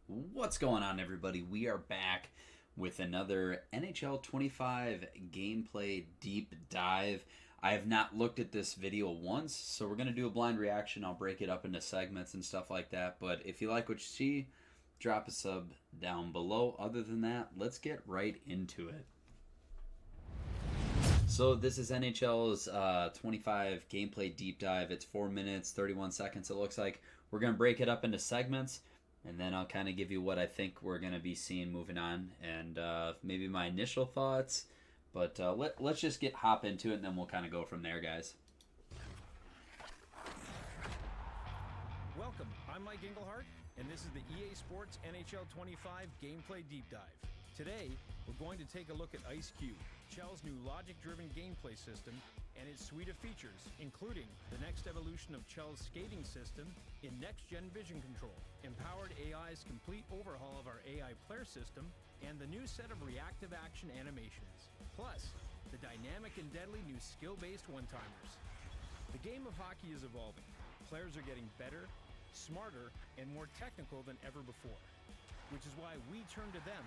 What's going on, everybody? We are back with another NHL 25 gameplay deep dive. I have not looked at this video once, so we're going to do a blind reaction. I'll break it up into segments and stuff like that. But if you like what you see, drop a sub down below. Other than that, let's get right into it. So this is NHL's 25 gameplay deep dive. It's 4 minutes, 31 seconds, it looks like. We're going to break it up into segments, and then I'll kind of give you what I think we're going to be seeing moving on, and maybe my initial thoughts. But let's just hop into it, and then we'll kind of go from there, guys. Welcome, I'm Mike Engelhart, and this is the EA Sports NHL 25 Gameplay Deep Dive. Today, we're going to take a look at IceQ, Chell's new logic-driven gameplay system, and its suite of features, including the next evolution of Chell's skating system in next-gen vision control, empowered AI's complete overhaul of our AI player system, and the new set of reactive action animations. Plus, the dynamic and deadly new skill-based one-timers. The game of hockey is evolving. Players are getting better, smarter, and more technical than ever before, which is why we turn to them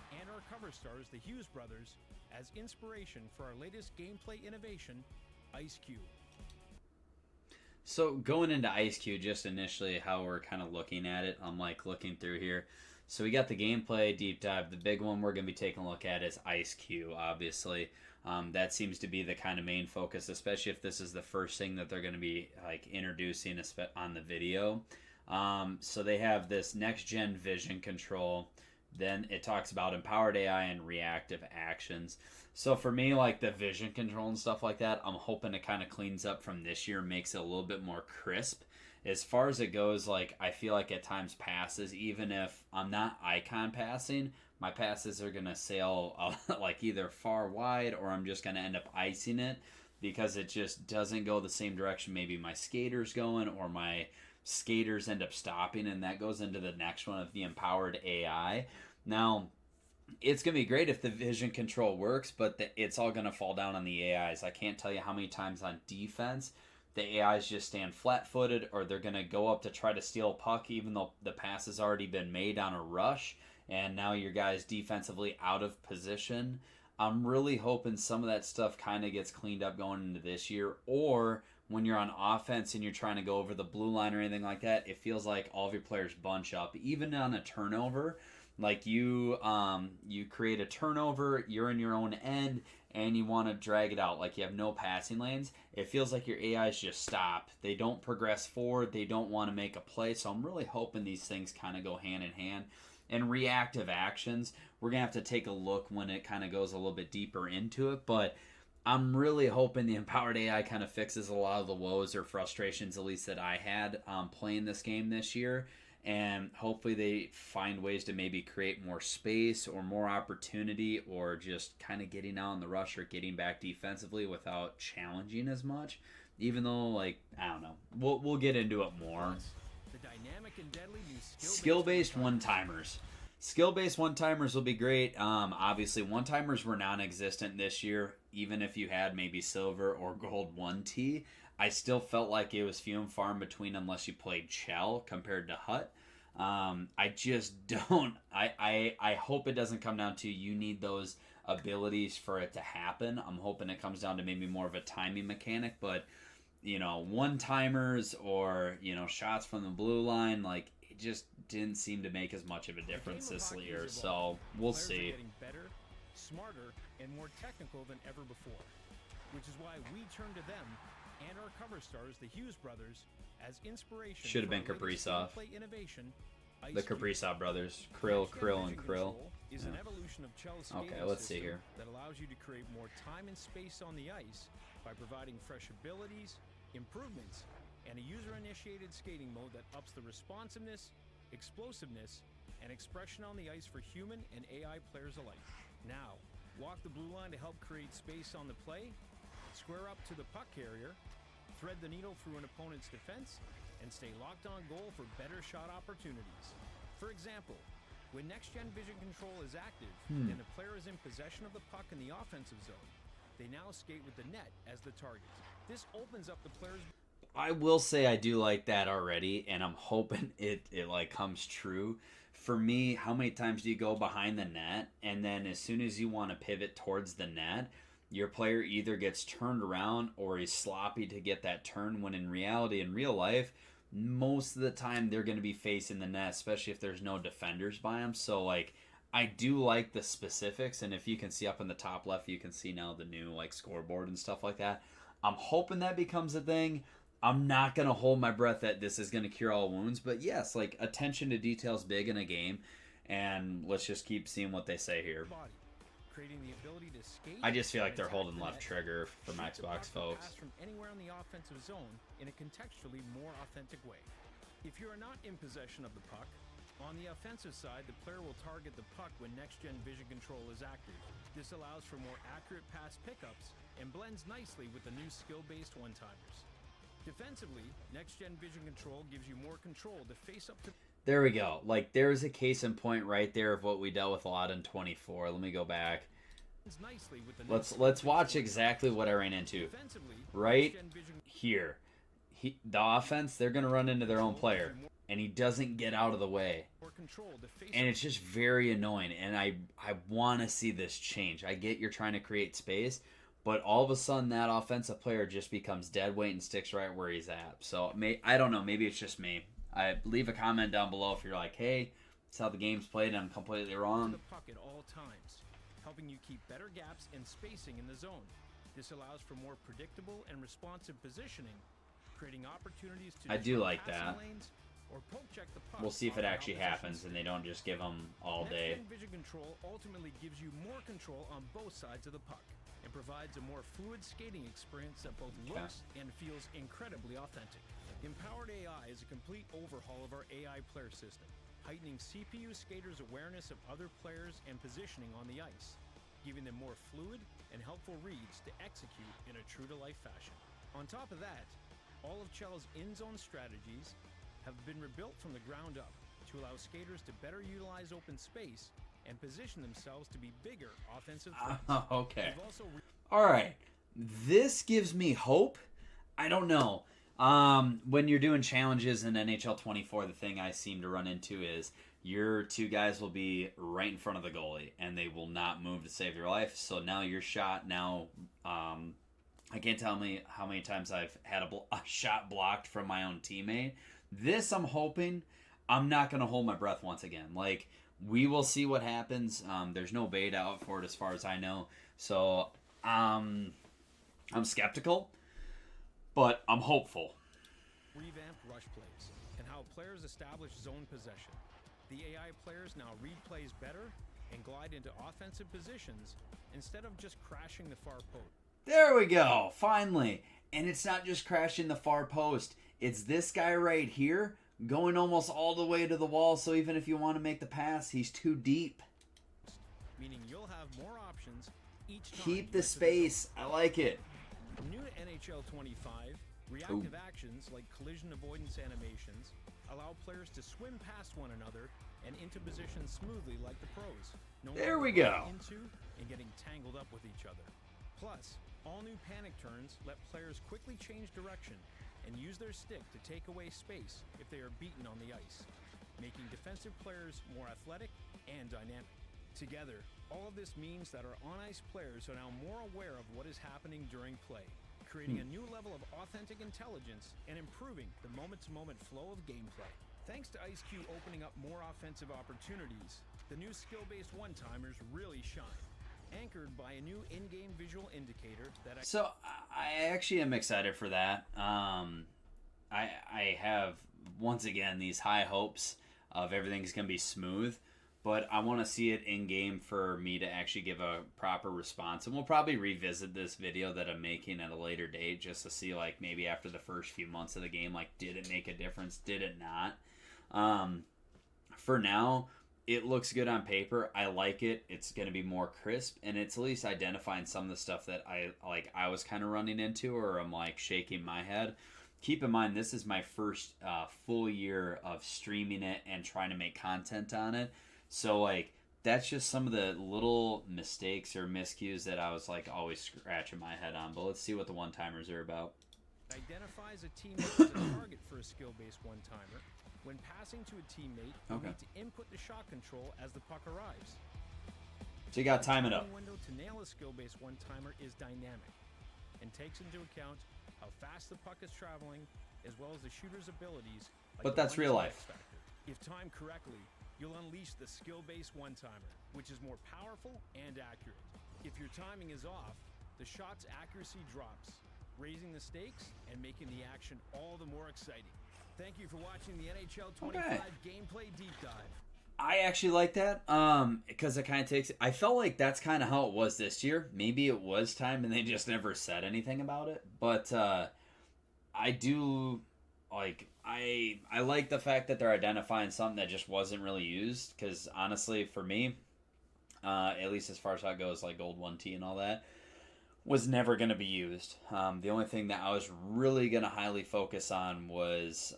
and our cover stars, the Hughes brothers, as inspiration for our latest gameplay innovation, IceQ. So going into IceQ, just initially how we're kind of looking at it, I'm like looking through here. So we got the gameplay deep dive. The big one we're going to be taking a look at is IceQ, obviously. That seems to be the kind of main focus, especially if this is the first thing that they're going to be like introducing on the video. So they have this next-gen vision control. Then it talks about empowered AI and reactive actions. So for me, like the vision control and stuff like that, I'm hoping it kind of cleans up from this year, makes it a little bit more crisp. As far as it goes, like I feel like at times passes, even if I'm not icon passing, my passes are gonna sail like either far wide or I'm just gonna end up icing it because it just doesn't go the same direction maybe my skater's going or my skaters end up stopping, and that goes into the next one of the empowered AI. Now, it's going to be great if the vision control works, but it's all going to fall down on the AIs. I can't tell you how many times on defense the AIs just stand flat-footed, or they're going to go up to try to steal a puck even though the pass has already been made on a rush, and now your guy's defensively out of position. I'm really hoping some of that stuff kind of gets cleaned up going into this year, or when you're on offense and you're trying to go over the blue line or anything like that, it feels like all of your players bunch up. Even on a turnover, like you create a turnover, you're in your own end, and you want to drag it out. Like you have no passing lanes. It feels like your AIs just stop. They don't progress forward. They don't want to make a play. So I'm really hoping these things kind of go hand in hand. And reactive actions, we're going to have to take a look when it kind of goes a little bit deeper into it. But I'm really hoping the empowered AI kind of fixes a lot of the woes or frustrations, at least that I had playing this game this year. And hopefully they find ways to maybe create more space or more opportunity or just kind of getting out in the rush or getting back defensively without challenging as much. Even though, like, I don't know. We'll get into it more. The dynamic and deadly new Skill-based one-timers. Skill-based one-timers will be great. Obviously, one-timers were non-existent this year. Even if you had maybe silver or gold 1T, I still felt like it was few and far in between unless you played Chell compared to Hut. I just don't. I hope it doesn't come down to you need those abilities for it to happen. I'm hoping it comes down to maybe more of a timing mechanic, but one-timers or shots from the blue line, like it just didn't seem to make as much of a difference this year. So we'll see. Players are getting better, smarter, and more technical than ever before, which is why we turn to them and our cover stars, the Hughes brothers, as inspiration. Should have been Kaprizov. Innovation, the Kaprizov brothers, Krill, and Krill. Is an evolution of Chell's okay, let's see here. That allows you to create more time and space on the ice by providing fresh abilities, improvements, and a user-initiated skating mode that ups the responsiveness, explosiveness, and expression on the ice for human and AI players alike. Now, walk the blue line to help create space on the play, square up to the puck carrier, thread the needle through an opponent's defense, and stay locked on goal for better shot opportunities. For example, when next-gen vision control is active and the player is in possession of the puck in the offensive zone, they now skate with the net as the target. This opens up the player's... I will say I do like that already, and I'm hoping it like comes true. For me, how many times do you go behind the net, and then as soon as you want to pivot towards the net, your player either gets turned around or he's sloppy to get that turn, when in reality, in real life, most of the time they're going to be facing the net, especially if there's no defenders by them. So, like, I do like the specifics, and if you can see up in the top left, you can see now the new, like, scoreboard and stuff like that. I'm hoping that becomes a thing. I'm not going to hold my breath that this is going to cure all wounds, but yes, like, attention to detail is big in a game, and let's just keep seeing what they say here. Creating the ability to skate. I just feel like they're holding left trigger from Xbox folks. From anywhere in the offensive zone in a contextually more authentic way. If you are not in possession of the puck, on the offensive side, the player will target the puck when next-gen vision control is active. This allows for more accurate pass pickups and blends nicely with the new skill-based one-timers. Defensively, next-gen vision control gives you more control to face up to... There we go. Like, there's a case in point right there of what we dealt with a lot in 24. Let me go back. Let's watch exactly what I ran into. Right here. The offense, they're going to run into their own player, and he doesn't get out of the way. And it's just very annoying, and I want to see this change. I get you're trying to create space, but all of a sudden that offensive player just becomes dead weight and sticks right where he's at. So I don't know. Maybe it's just me. Leave a comment down below if you're like, hey, that's how the game's played and I'm completely wrong. The puck at all times, helping you keep better gaps and spacing in the zone. This allows for more predictable and responsive positioning, creating opportunities to... I do like that. Or poke check the puck. We'll see if it actually happens and they don't just give them all day. Next-gen vision control ultimately gives you more control on both sides of the puck and provides a more fluid skating experience that both looks and feels incredibly authentic. Empowered AI is a complete overhaul of our AI player system, heightening CPU skaters' awareness of other players and positioning on the ice, giving them more fluid and helpful reads to execute in a true-to-life fashion. On top of that, all of Chell's in-zone strategies have been rebuilt from the ground up to allow skaters to better utilize open space and position themselves to be bigger offensive threats. Okay. All right. This gives me hope. I don't know. When you're doing challenges in NHL 24, the thing I seem to run into is your two guys will be right in front of the goalie, and they will not move to save your life. So now your shot, I can't tell me how many times I've had a shot blocked from my own teammate. This, I'm hoping, I'm not going to hold my breath once again. Like, we will see what happens. There's no beta out for it as far as I know. So, I'm skeptical, but I'm hopeful. Revamped rush plays and how players establish zone possession. The AI players now read plays better and glide into offensive positions instead of just crashing the far post. There we go, finally. And it's not just crashing the far post. It's this guy right here going almost all the way to the wall, so even if you want to make the pass, he's too deep. Meaning you'll have more options each time. Keep the space. I like it. New to NHL 25, reactive actions like collision avoidance animations allow players to swim past one another and into position smoothly like the pros. There we go. Into and getting tangled up with each other. Plus, all new panic turns let players quickly change direction and use their stick to take away space if they are beaten on the ice, making defensive players more athletic and dynamic. Together, all of this means that our on-ice players are now more aware of what is happening during play, creating a new level of authentic intelligence and improving the moment-to-moment flow of gameplay. Thanks to IceQ opening up more offensive opportunities, the new skill-based one-timers really shine, anchored by a new in-game visual indicator that... So, I actually am excited for that. I have, once again, these high hopes of everything's going to be smooth, but I want to see it in-game for me to actually give a proper response. And we'll probably revisit this video that I'm making at a later date just to see, like, maybe after the first few months of the game, like, did it make a difference? Did it not? For now, it looks good on paper. I like it. It's going to be more crisp, and it's at least identifying some of the stuff that I was kind of running into, or I'm, like, shaking my head. Keep in mind, this is my first full year of streaming it and trying to make content on it. So, like, that's just some of the little mistakes or miscues that I was, like, always scratching my head on. But let's see what the one-timers are about. Identifies a teammate as a target for a skill-based one-timer. When passing to a teammate, you need to input the shot control as the puck arrives. So you got to time it up. The window to nail a skill-based one-timer is dynamic and takes into account how fast the puck is traveling, as well as the shooter's abilities. But that's real life. If timed correctly, you'll unleash the skill-based one-timer, which is more powerful and accurate. If your timing is off, the shot's accuracy drops, raising the stakes and making the action all the more exciting. Thank you for watching the NHL 25 Gameplay Deep Dive. I actually like that because it kind of takes... I felt like that's kind of how it was this year. Maybe it was time and they just never said anything about it. But I do... I like the fact that they're identifying something that just wasn't really used, because honestly, for me, at least as far as how it goes, like Gold 1T and all that, was never going to be used. The only thing that I was really going to highly focus on was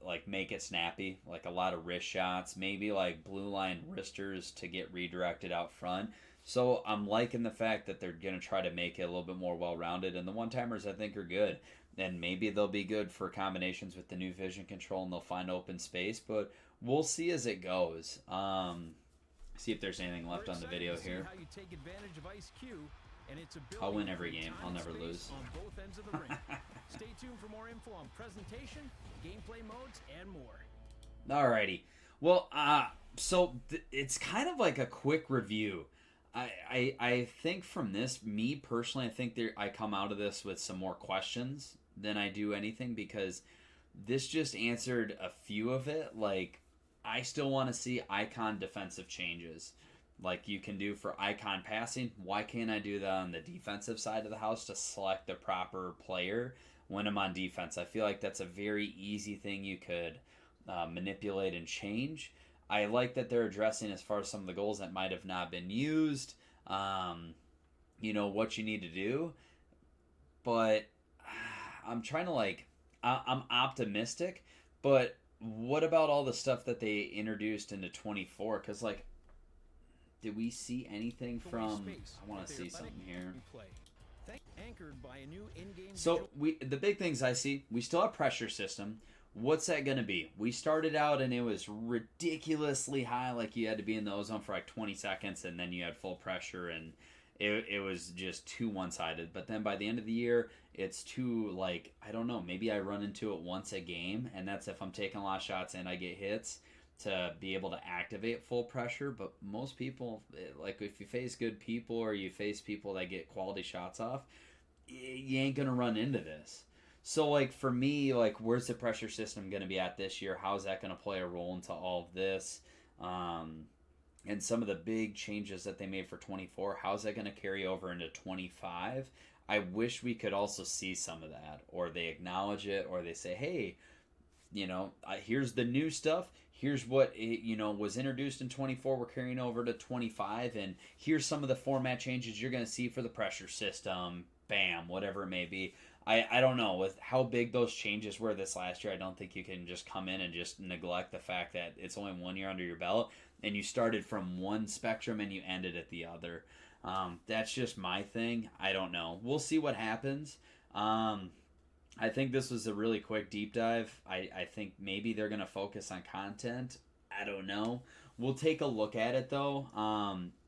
like make it snappy, like a lot of wrist shots, maybe like blue line wristers to get redirected out front. So I'm liking the fact that they're going to try to make it a little bit more well-rounded, and the one-timers I think are good. And maybe they'll be good for combinations with the new vision control and they'll find open space, but we'll see as it goes. See if there's anything left on the video here. How you take advantage of IceQ and its ability I'll win every game. I'll never lose. On both ends of the ring. Stay tuned for more info on presentation, gameplay modes, and more. Alrighty. Well, so it's kind of like a quick review. I think from this, me personally, I think I come out of this with some more questions than I do anything, because this just answered a few of it. Like, I still want to see icon defensive changes like you can do for icon passing. Why can't I do that on the defensive side of the house to select the proper player when I'm on defense? I feel like that's a very easy thing you could manipulate and change. I like that they're addressing as far as some of the goals that might have not been used, what you need to do. But I'm trying to I'm optimistic, but what about all the stuff that they introduced into 24? Because, did we see anything from... I want to see something here. Anchored by a new in-game so the big things I see, we still have pressure system. What's that going to be? We started out and it was ridiculously high, like you had to be in the ozone for 20 seconds and then you had full pressure, and it was just too one-sided. But then by the end of the year, it's too, I don't know, maybe I run into it once a game, and that's if I'm taking a lot of shots and I get hits to be able to activate full pressure. But most people, if you face good people or you face people that get quality shots off, you ain't going to run into this. So, for me, where's the pressure system going to be at this year? How's that going to play a role into all of this? And some of the big changes that they made for 24, how's that going to carry over into 25? I wish we could also see some of that, or they acknowledge it, or they say, hey, here's the new stuff. Here's what, was introduced in 24. We're carrying over to 25, and here's some of the format changes you're going to see for the pressure system. Bam, whatever it may be. I don't know. With how big those changes were this last year, I don't think you can just come in and just neglect the fact that it's only 1 year under your belt, and you started from one spectrum and you ended at the other. That's just my thing. I don't know. We'll see what happens. I think this was a really quick deep dive. I think maybe they're going to focus on content. I don't know. We'll take a look at it, though.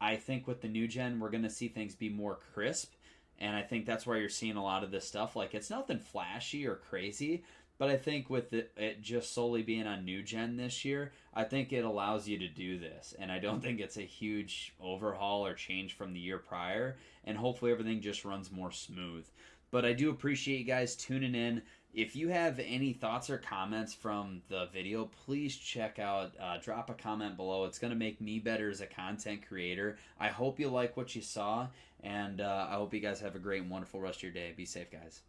I think with the new gen, we're going to see things be more crisp. And I think that's why you're seeing a lot of this stuff. It's nothing flashy or crazy, but I think with it just solely being on new gen this year, I think it allows you to do this. And I don't think it's a huge overhaul or change from the year prior. And hopefully everything just runs more smooth. But I do appreciate you guys tuning in. If you have any thoughts or comments from the video, please check out, drop a comment below. It's going to make me better as a content creator. I hope you like what you saw, and I hope you guys have a great and wonderful rest of your day. Be safe, guys.